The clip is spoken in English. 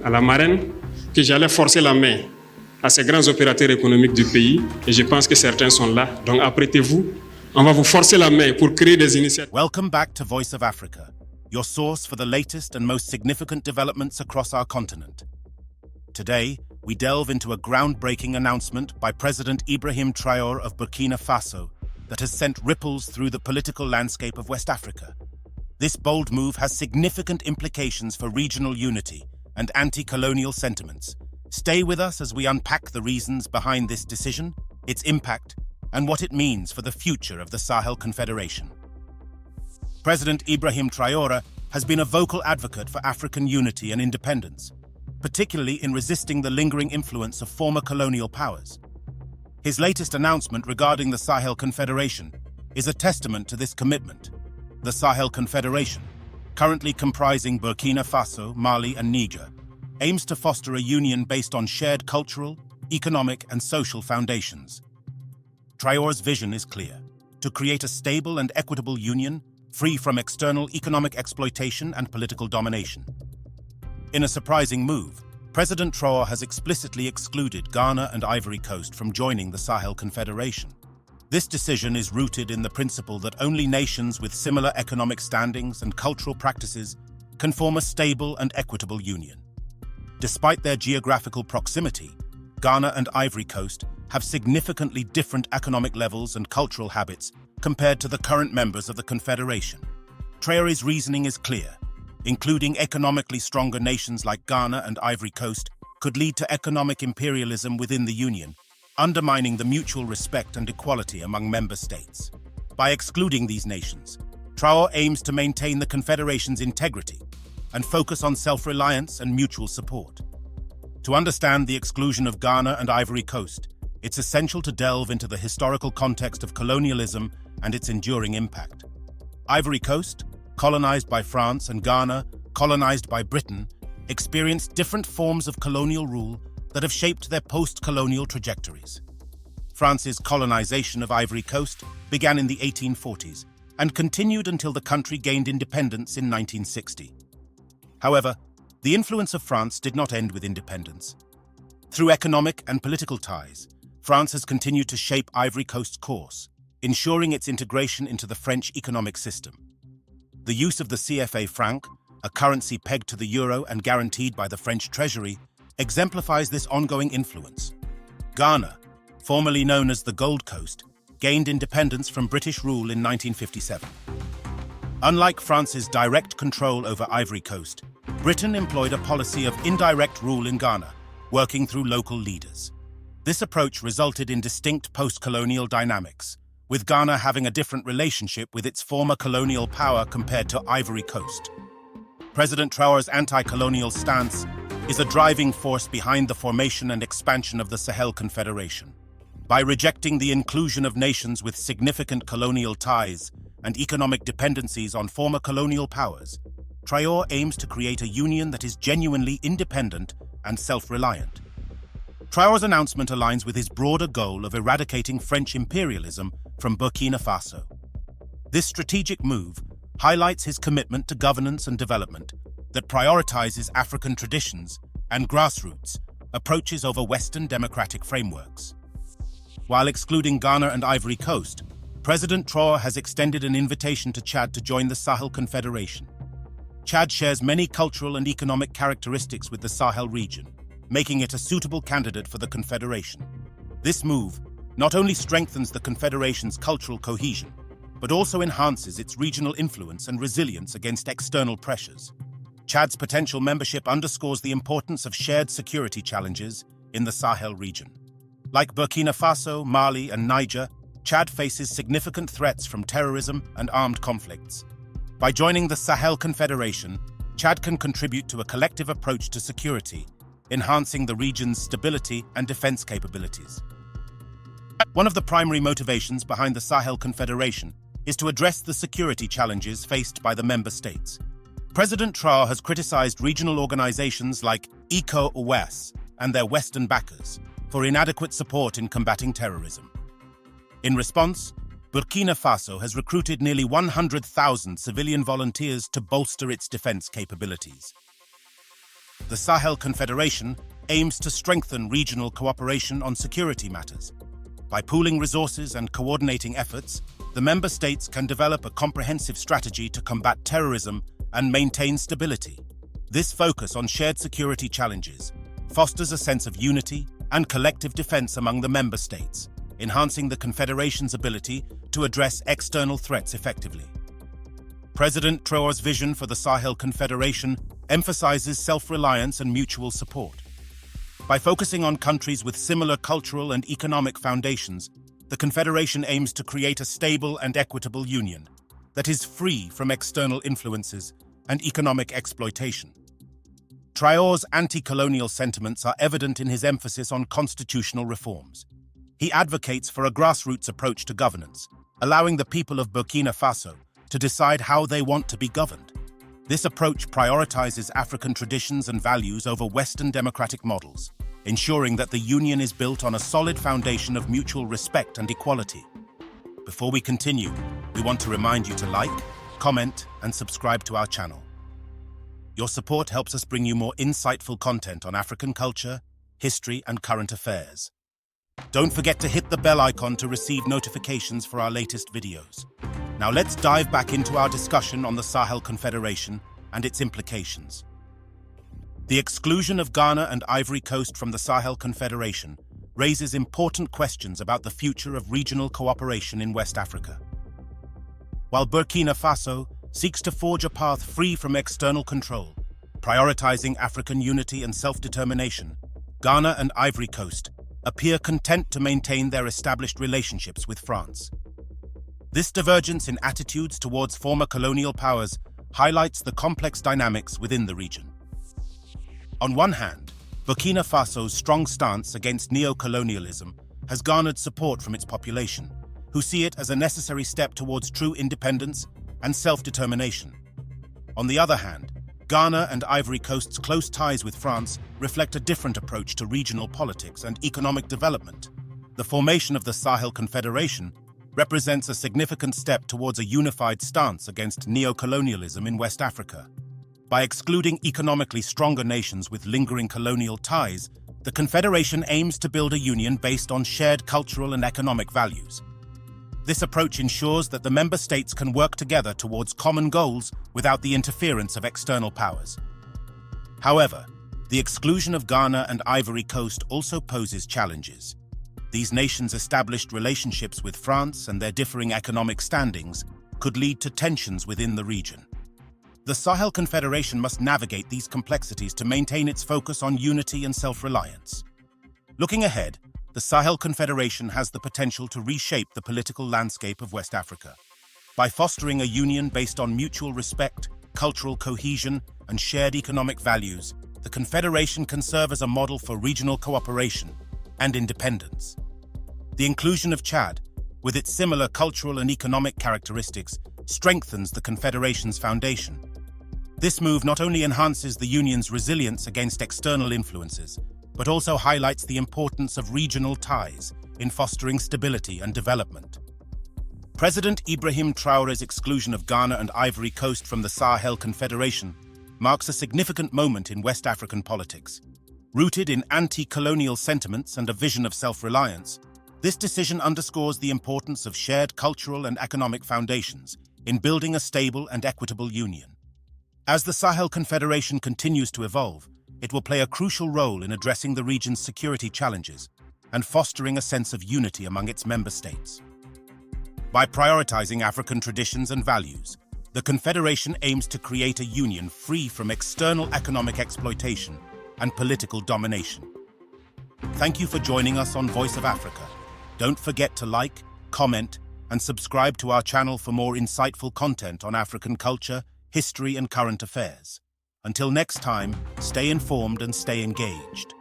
à la marraine que j'allais forcer la main à ces grands opérateurs économiques du pays, et je pense que certains sont là. Donc apprêtez-vous, on va vous forcer la main pour créer des initiatives. Welcome back to Voice of Africa, your source for the latest and most significant developments across our continent. Today, we delve into a groundbreaking announcement by President Ibrahim Traore of Burkina Faso that has sent ripples through the political landscape of West Africa. This bold move has significant implications for regional unity and anti-colonial sentiments. Stay with us as we unpack the reasons behind this decision, its impact, and what it means for the future of the Sahel Confederation. President Ibrahim Traore has been a vocal advocate for African unity and independence, particularly in resisting the lingering influence of former colonial powers. His latest announcement regarding the Sahel Confederation is a testament to this commitment. The Sahel Confederation, currently comprising Burkina Faso, Mali, and Niger, aims to foster a union based on shared cultural, economic, and social foundations. Traore's vision is clear: to create a stable and equitable union free from external economic exploitation and political domination. In a surprising move, President Traore has explicitly excluded Ghana and Ivory Coast from joining the Sahel Confederation. This decision is rooted in the principle that only nations with similar economic standings and cultural practices can form a stable and equitable union. Despite their geographical proximity, Ghana and Ivory Coast have significantly different economic levels and cultural habits compared to the current members of the Confederation. Traore's reasoning is clear. Including economically stronger nations like Ghana and Ivory Coast could lead to economic imperialism within the Union, undermining the mutual respect and equality among member states. By excluding these nations, Traore aims to maintain the Confederation's integrity and focus on self-reliance and mutual support. To understand the exclusion of Ghana and Ivory Coast, it's essential to delve into the historical context of colonialism and its enduring impact. Ivory Coast, colonized by France, and Ghana, colonized by Britain, experienced different forms of colonial rule that have shaped their post-colonial trajectories. France's colonization of Ivory Coast began in the 1840s and continued until the country gained independence in 1960. However, the influence of France did not end with independence. Through economic and political ties, France has continued to shape Ivory Coast's course, ensuring its integration into the French economic system. The use of the CFA franc, a currency pegged to the euro and guaranteed by the French treasury, exemplifies this ongoing influence. Ghana, formerly known as the Gold Coast, gained independence from British rule in 1957. Unlike France's direct control over Ivory Coast, Britain employed a policy of indirect rule in Ghana, working through local leaders. This approach resulted in distinct post-colonial dynamics, with Ghana having a different relationship with its former colonial power compared to Ivory Coast. President Traore's anti-colonial stance is a driving force behind the formation and expansion of the Sahel Confederation. By rejecting the inclusion of nations with significant colonial ties and economic dependencies on former colonial powers, Traore aims to create a union that is genuinely independent and self-reliant. Traore's announcement aligns with his broader goal of eradicating French imperialism from Burkina Faso. This strategic move highlights his commitment to governance and development that prioritizes African traditions and grassroots approaches over Western democratic frameworks. While excluding Ghana and Ivory Coast, President Traore has extended an invitation to Chad to join the Sahel Confederation. Chad shares many cultural and economic characteristics with the Sahel region, making it a suitable candidate for the Confederation. This move not only strengthens the Confederation's cultural cohesion, but also enhances its regional influence and resilience against external pressures. Chad's potential membership underscores the importance of shared security challenges in the Sahel region. Like Burkina Faso, Mali, and Niger, Chad faces significant threats from terrorism and armed conflicts. By joining the Sahel Confederation, Chad can contribute to a collective approach to security, enhancing the region's stability and defense capabilities. One of the primary motivations behind the Sahel Confederation is to address the security challenges faced by the member states. President Traore has criticized regional organizations like ECOWAS and their Western backers for inadequate support in combating terrorism. In response, Burkina Faso has recruited nearly 100,000 civilian volunteers to bolster its defense capabilities. The Sahel Confederation aims to strengthen regional cooperation on security matters. By pooling resources and coordinating efforts, the member states can develop a comprehensive strategy to combat terrorism and maintain stability. This focus on shared security challenges fosters a sense of unity and collective defense among the member states, enhancing the Confederation's ability to address external threats effectively. President Traore's vision for the Sahel Confederation emphasizes self-reliance and mutual support. By focusing on countries with similar cultural and economic foundations, the Confederation aims to create a stable and equitable union that is free from external influences and economic exploitation. Traore's anti-colonial sentiments are evident in his emphasis on constitutional reforms. He advocates for a grassroots approach to governance, allowing the people of Burkina Faso to decide how they want to be governed. This approach prioritizes African traditions and values over Western democratic models, ensuring that the union is built on a solid foundation of mutual respect and equality. Before we continue, we want to remind you to like, comment, and subscribe to our channel. Your support helps us bring you more insightful content on African culture, history, and current affairs. Don't forget to hit the bell icon to receive notifications for our latest videos. Now let's dive back into our discussion on the Sahel Confederation and its implications. The exclusion of Ghana and Ivory Coast from the Sahel Confederation raises important questions about the future of regional cooperation in West Africa. While Burkina Faso seeks to forge a path free from external control, prioritizing African unity and self-determination, Ghana and Ivory Coast appear content to maintain their established relationships with France. This divergence in attitudes towards former colonial powers highlights the complex dynamics within the region. On one hand, Burkina Faso's strong stance against neocolonialism has garnered support from its population, who see it as a necessary step towards true independence and self-determination. On the other hand, Ghana and Ivory Coast's close ties with France reflect a different approach to regional politics and economic development. The formation of the Sahel Confederation represents a significant step towards a unified stance against neocolonialism in West Africa. By excluding economically stronger nations with lingering colonial ties, the Confederation aims to build a union based on shared cultural and economic values. This approach ensures that the member states can work together towards common goals without the interference of external powers. However, the exclusion of Ghana and Ivory Coast also poses challenges. These nations' established relationships with France and their differing economic standings could lead to tensions within the region. The Sahel Confederation must navigate these complexities to maintain its focus on unity and self-reliance. Looking ahead, the Sahel Confederation has the potential to reshape the political landscape of West Africa. By fostering a union based on mutual respect, cultural cohesion, and shared economic values, the Confederation can serve as a model for regional cooperation and independence. The inclusion of Chad, with its similar cultural and economic characteristics, strengthens the Confederation's foundation. This move not only enhances the Union's resilience against external influences, but also highlights the importance of regional ties in fostering stability and development. President Ibrahim Traore's exclusion of Ghana and Ivory Coast from the Sahel Confederation marks a significant moment in West African politics. Rooted in anti-colonial sentiments and a vision of self-reliance, this decision underscores the importance of shared cultural and economic foundations in building a stable and equitable union. As the Sahel Confederation continues to evolve, it will play a crucial role in addressing the region's security challenges and fostering a sense of unity among its member states. By prioritizing African traditions and values, the Confederation aims to create a union free from external economic exploitation and political domination. Thank you for joining us on Voice of Africa. Don't forget to like, comment, and subscribe to our channel for more insightful content on African culture, history, and current affairs. Until next time, stay informed and stay engaged.